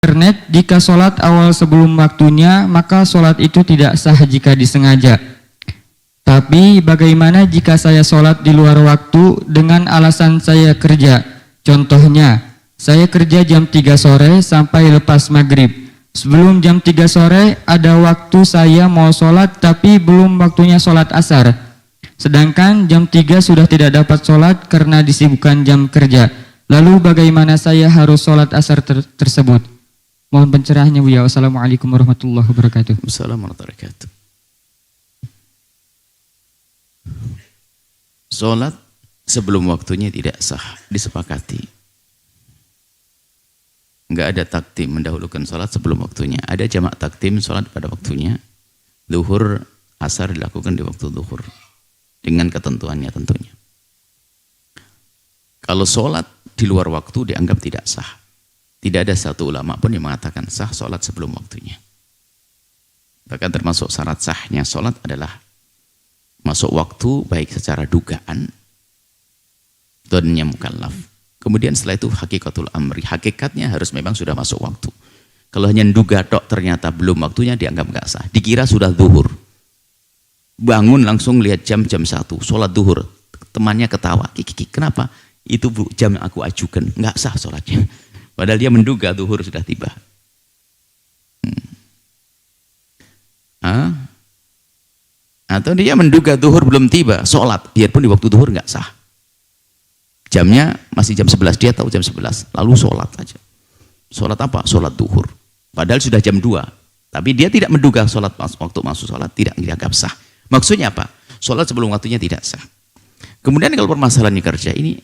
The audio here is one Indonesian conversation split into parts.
internet, jika sholat awal sebelum waktunya, maka sholat itu tidak sah jika disengaja. Tapi bagaimana jika saya sholat di luar waktu dengan alasan saya kerja? Contohnya, saya kerja jam 3 sore sampai lepas maghrib. Sebelum jam 3 sore ada waktu saya mau sholat tapi belum waktunya sholat asar. Sedangkan jam 3 sudah tidak dapat sholat karena disibukkan jam kerja. Lalu bagaimana saya harus sholat asar tersebut? Mohon pencerahannya Buya. Wassalamualaikum warahmatullahi wabarakatuh. Wassalamualaikum warahmatullahi wabarakatuh. Sholat sebelum waktunya tidak sah, disepakati. Enggak ada takdim mendahulukan sholat sebelum waktunya. Ada jamak takdim sholat pada waktunya. Zuhur, asar dilakukan di waktu zuhur. Dengan ketentuannya tentunya. Kalau sholat di luar waktu dianggap tidak sah. Tidak ada satu ulama pun yang mengatakan sah sholat sebelum waktunya. Bahkan termasuk syarat sahnya sholat adalah masuk waktu baik secara dugaan dan mukallaf. Kemudian setelah itu hakikatul amri. Hakikatnya harus memang sudah masuk waktu. Kalau hanya duga tok ternyata belum waktunya dianggap nggak sah. Dikira sudah zuhur. Bangun langsung lihat jam 1, sholat zuhur. Temannya ketawa. Kiki, kenapa? Itu jam yang aku ajukan. Nggak sah sholatnya. Padahal dia menduga zuhur sudah tiba. Atau dia menduga zuhur belum tiba, sholat. Biarpun di waktu zuhur nggak sah. Jamnya masih jam 11, dia tahu jam 11. Lalu sholat aja. Sholat apa? Sholat zuhur. Padahal sudah jam 2. Tapi dia tidak menduga sholat waktu masuk sholat, tidak dianggap sah. Maksudnya apa? Sholat sebelum waktunya tidak sah. Kemudian kalau permasalahannya kerja ini,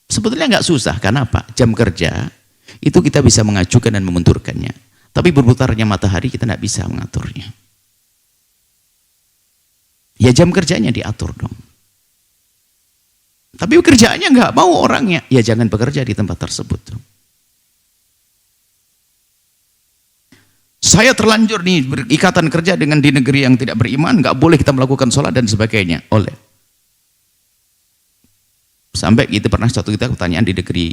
sebetulnya nggak susah. Karena apa? Jam kerja itu kita bisa mengajukan dan memundurkannya. Tapi berputarnya matahari kita tidak bisa mengaturnya. Ya jam kerjanya diatur dong. Tapi kerjaannya nggak mau orangnya. Ya jangan bekerja di tempat tersebut. Saya terlanjur nih berikatan kerja dengan di negeri yang tidak beriman, nggak boleh kita melakukan sholat dan sebagainya. Oleh. Sampai gitu pernah suatu kita pertanyaan di negeri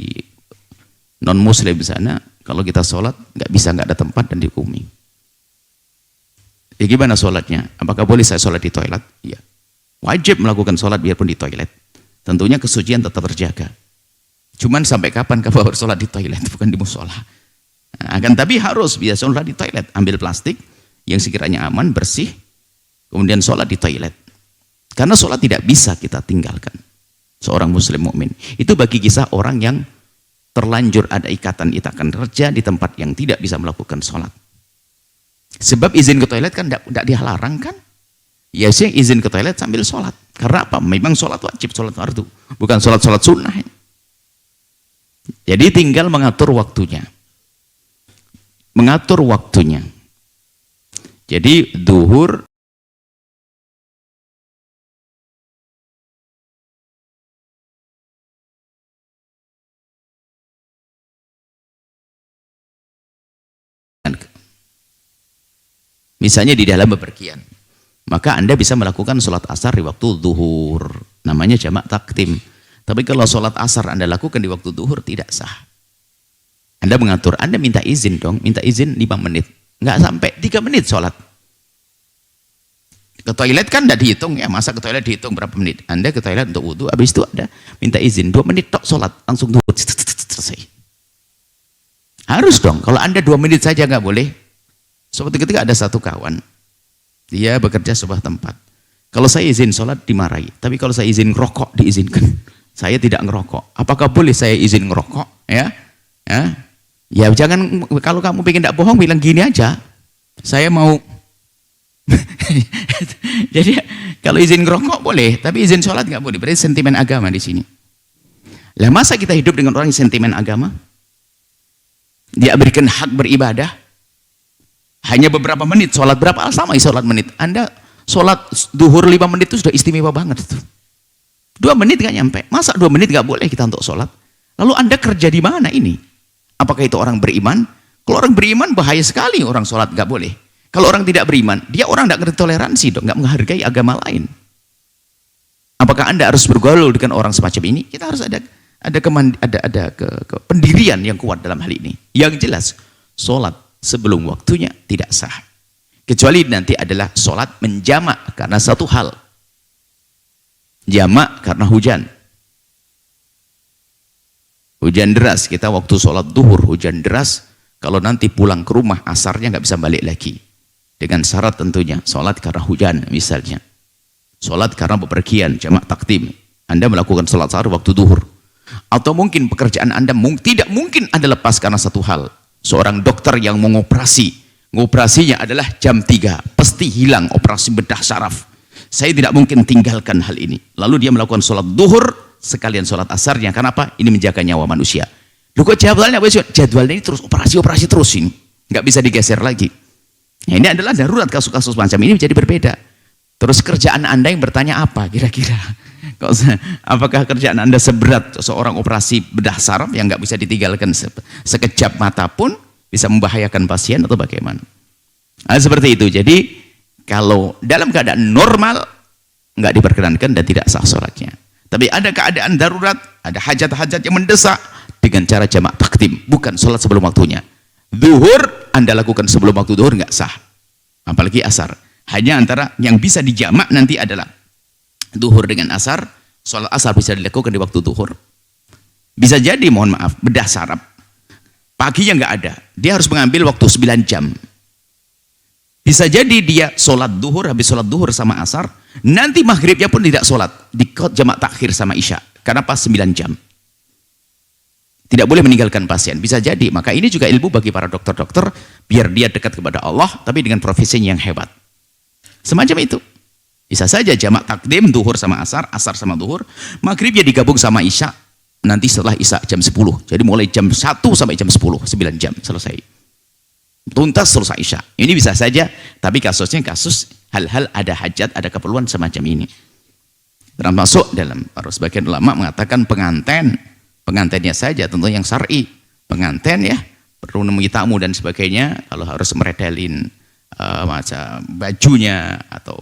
non muslim di sana, kalau kita sholat nggak bisa, nggak ada tempat dan dihukumi. Ya gimana sholatnya? Apakah boleh saya sholat di toilet? Iya. Wajib melakukan sholat biarpun di toilet. Tentunya kesucian tetap terjaga. Cuman sampai kapan kamu harus sholat di toilet, bukan di musola? Akan tapi harus biasa sholat di toilet. Ambil plastik yang sekiranya aman, bersih, kemudian sholat di toilet. Karena sholat tidak bisa kita tinggalkan. Seorang muslim mukmin. Itu bagi kisah orang yang terlanjur ada ikatan kerja di tempat yang tidak bisa melakukan sholat. Sebab izin ke toilet kan tidak dilarang kan? Ya sih izin ke toilet sambil sholat. Karena apa? Memang sholat wajib, sholat fardu. Bukan sholat sunnah. Jadi tinggal mengatur waktunya. Mengatur waktunya. Jadi zuhur misalnya di dalam bepergian, maka Anda bisa melakukan sholat asar di waktu zuhur, namanya jamak takdim. Tapi kalau sholat asar Anda lakukan di waktu zuhur tidak sah. Anda mengatur, Anda minta izin dong, minta izin 5 menit, nggak sampai 3 menit sholat. Ke toilet kan tidak dihitung ya, masa ke toilet dihitung berapa menit? Anda ke toilet untuk wudhu, habis itu Anda minta izin 2 menit tok sholat, langsung zuhur, selesai. Harus dong, kalau Anda 2 menit saja nggak boleh. Suatu ketika ada satu kawan, dia bekerja sebuah tempat. Kalau saya izin sholat dimarahi, tapi kalau saya izin ngerokok diizinkan. Saya tidak ngerokok. Apakah boleh saya izin ngerokok? Ya jangan, kalau kamu pengen tidak bohong bilang gini aja. Saya mau. Jadi kalau izin ngerokok boleh, tapi izin sholat nggak boleh. Berarti sentimen agama di sini. Lah masa kita hidup dengan orang yang sentimen agama? Dia berikan hak beribadah. Hanya beberapa menit, sholat berapa? Sama sholat menit. Anda sholat duhur 5 menit itu sudah istimewa banget. Itu. 2 menit gak nyampe. Masa 2 menit gak boleh kita untuk sholat? Lalu Anda kerja di mana ini? Apakah itu orang beriman? Kalau orang beriman bahaya sekali orang sholat gak boleh. Kalau orang tidak beriman, dia orang gak ngerti toleransi dong, gak menghargai agama lain. Apakah Anda harus bergaul dengan orang semacam ini? Kita harus ada pendirian yang kuat dalam hal ini. Yang jelas, sholat sebelum waktunya tidak sah. Kecuali nanti adalah sholat menjamak karena satu hal. Jamak karena hujan. Hujan deras, kita waktu sholat duhur hujan deras, kalau nanti pulang ke rumah asarnya nggak bisa balik lagi. Dengan syarat tentunya, sholat karena hujan misalnya. Sholat karena bepergian, jamak takdim. Anda melakukan sholat asar waktu duhur. Atau mungkin pekerjaan Anda tidak mungkin Anda lepas karena satu hal. Seorang dokter yang mau ngoperasinya adalah jam 3, pasti hilang operasi bedah saraf. Saya tidak mungkin tinggalkan hal ini. Lalu dia melakukan sholat duhur, sekalian sholat asarnya. Kenapa? Ini menjaga nyawa manusia. Loh kok jadwalnya ini terus operasi terus ini. Nggak bisa digeser lagi. Nah, ini adalah darurat, kasus-kasus macam ini menjadi berbeda. Terus kerjaan Anda yang bertanya apa kira-kira? Apakah kerjaan Anda seberat seorang operasi bedah saraf yang nggak bisa ditinggalkan sekejap mata pun bisa membahayakan pasien atau bagaimana? Nah, seperti itu. Jadi kalau dalam keadaan normal nggak diperkenankan dan tidak sah sholatnya. Tapi ada keadaan darurat, ada hajat-hajat yang mendesak dengan cara jamak takdim, bukan sholat sebelum waktunya. Zuhur Anda lakukan sebelum waktu zuhur nggak sah, apalagi asar. Hanya antara yang bisa dijamak nanti adalah zuhur dengan asar. Sholat asar bisa dilakukan di waktu zuhur. Bisa jadi, mohon maaf, bedah saraf paginya nggak ada, dia harus mengambil waktu 9 jam. Bisa jadi dia sholat duhur, habis sholat duhur sama asar, nanti maghribnya pun tidak sholat, dikot jamak takhir sama isya, karena pas 9 jam. Tidak boleh meninggalkan pasien, bisa jadi. Maka ini juga ilmu bagi para dokter-dokter, biar dia dekat kepada Allah, tapi dengan profesinya yang hebat. Semacam itu. Bisa saja jamak takdim, duhur sama asar, asar sama duhur, maghribnya digabung sama isya, nanti setelah isya jam 10. Jadi mulai jam 1 sampai jam 10, 9 jam selesai. Tuntas selesai isya. Ini bisa saja, tapi kasusnya kasus hal-hal ada hajat, ada keperluan semacam ini. Termasuk dalam, para sebagian ulama mengatakan pengantennya saja, tentu yang syar'i. Penganten ya, perlu nemui tamu dan sebagainya, kalau harus meredelin macam bajunya atau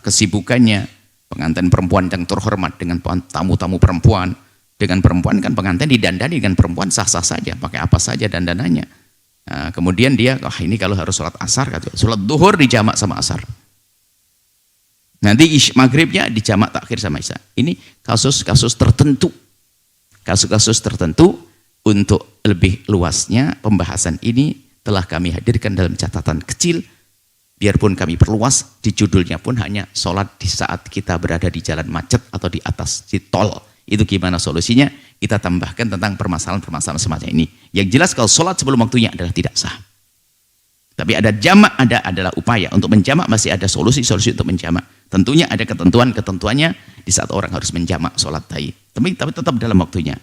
kesibukannya. Pengantin perempuan yang terhormat dengan tamu-tamu perempuan. Dengan perempuan kan pengantin didandani, dengan perempuan sah-sah saja, pakai apa saja dandanannya. Nah, kemudian dia, ini kalau harus sholat asar, sholat duhur dijamak sama asar. Nanti maghribnya dijamak takhir sama isya. Ini kasus-kasus tertentu. Kasus-kasus tertentu. Untuk lebih luasnya pembahasan ini telah kami hadirkan dalam catatan kecil. Biarpun kami perluas, di judulnya pun hanya sholat di saat kita berada di jalan macet atau di atas di tol. Itu gimana solusinya? Kita tambahkan tentang permasalahan-permasalahan semacam ini. Yang jelas kalau sholat sebelum waktunya adalah tidak sah. Tapi ada jamak, adalah upaya. Untuk menjamak masih ada solusi-solusi untuk menjamak. Tentunya ada ketentuan-ketentuannya di saat orang harus menjamak sholat tadi. Tapi tetap dalam waktunya.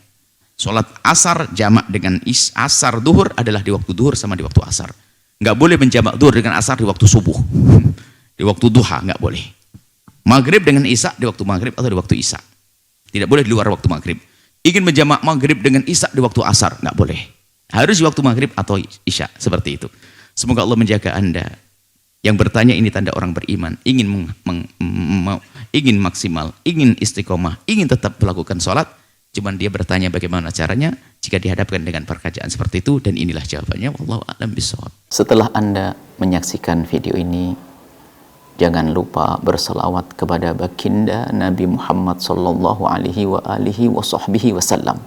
Sholat asar jamak dengan asar duhur adalah di waktu duhur sama di waktu asar. Nggak boleh menjamak duhur dengan asar di waktu subuh. Di waktu duha nggak boleh. Maghrib dengan isya di waktu maghrib atau di waktu isya. Tidak boleh di luar waktu maghrib. Ingin menjamak maghrib dengan isya di waktu asar, nggak boleh. Harus di waktu maghrib atau isya, seperti itu. Semoga Allah menjaga Anda. Yang bertanya ini tanda orang beriman. Ingin maksimal, ingin istiqomah, ingin tetap melakukan sholat. Cuman dia bertanya bagaimana caranya jika dihadapkan dengan perkataan seperti itu. Dan inilah jawabannya. Wallahu a'lam bishawab. Setelah Anda menyaksikan video ini, jangan lupa berselawat kepada baginda Nabi Muhammad sallallahu alaihi wa alihi wa sahbihi wasallam.